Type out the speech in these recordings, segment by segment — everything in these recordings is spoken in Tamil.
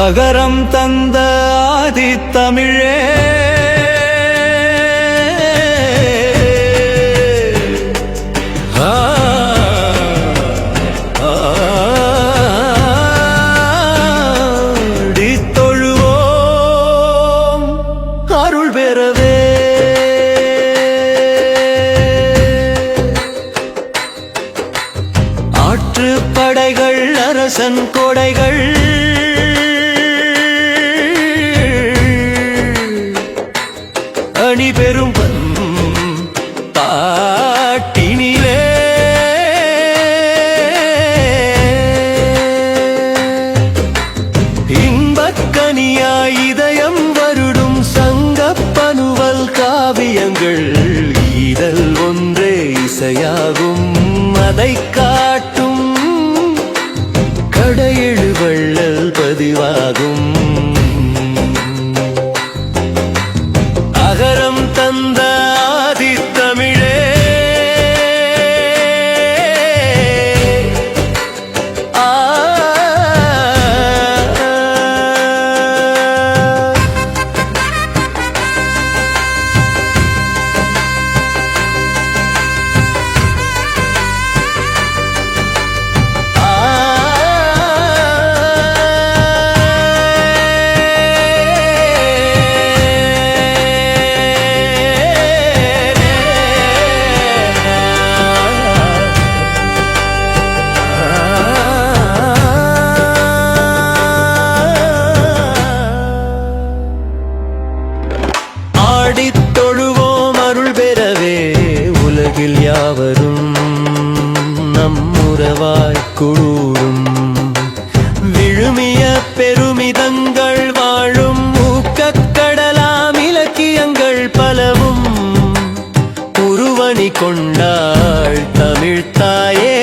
அகரம் தந்த ஆதித்தமிழே தொழுவோம் அருள் பெறவே ஆற்றுப்படைகள் அரசன் கொடைகள் அணி பெரும் தாட்டினிலே இன்பக்கனியாய் இதயம் வருடும் சங்கப்பனுவல் காவியங்கள் ஈதல் ஒன்றே இசையாகும் அதை காட்டும் கடையெழு வள்ளல் பதிவாகும் அகரம் தந்த ஆதித்தமிழே தொழுவோம் அருள் பெறவே உலகில் யாவரும் நம்முறவாய் கூடும் விழுமிய பெருமிதங்கள் வாழும் ஊக்கக்கடலாம் இலக்கியங்கள் பலவும் உருவணி கொண்டாள் தமிழ்த்தாயே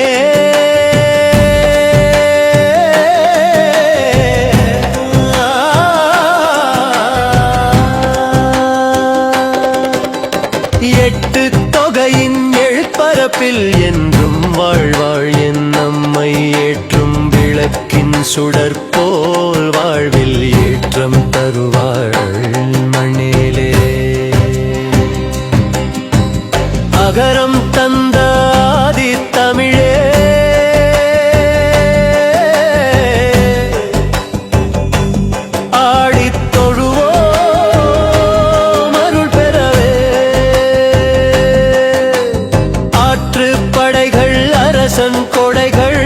எட்டு தொகையின் எழுப்பரப்பில் என்றும் வாழ்வாழ் என் நம்மை ஏற்றும் விளக்கின் சுடர் போல் வாழ்வில் ஏற்றம் தருவாள் மண்ணிலே அகரம் தந்த ஆதித்தமிழே அரசன் கொடைகள்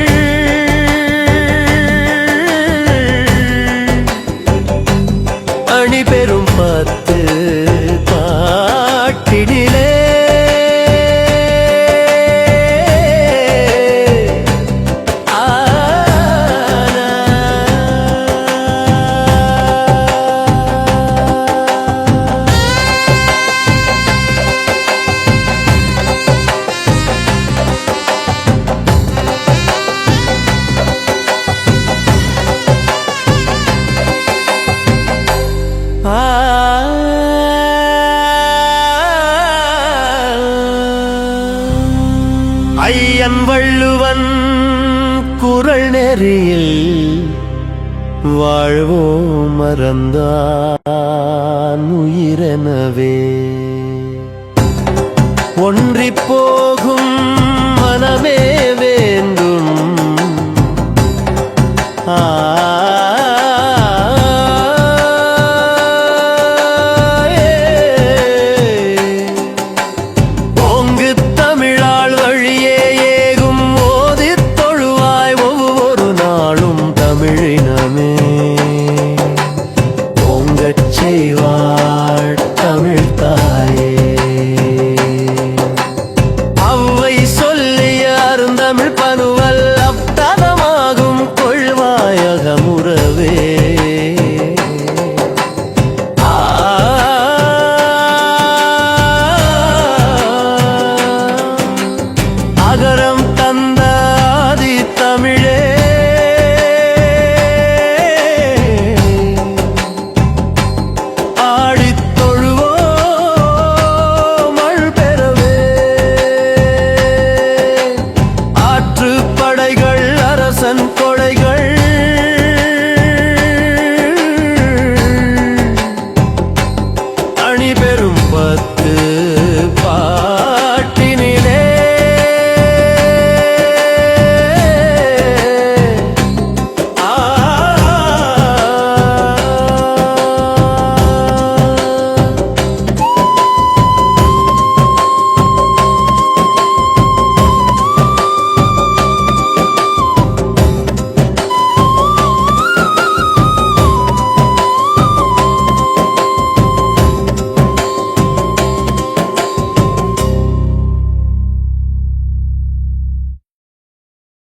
அணி பெரும் பத்து பாட்டினிலே ஐயன் வள்ளுவன் குறள் நெறியில் வாழ்வோம் மறந்தான் உயிரெனவே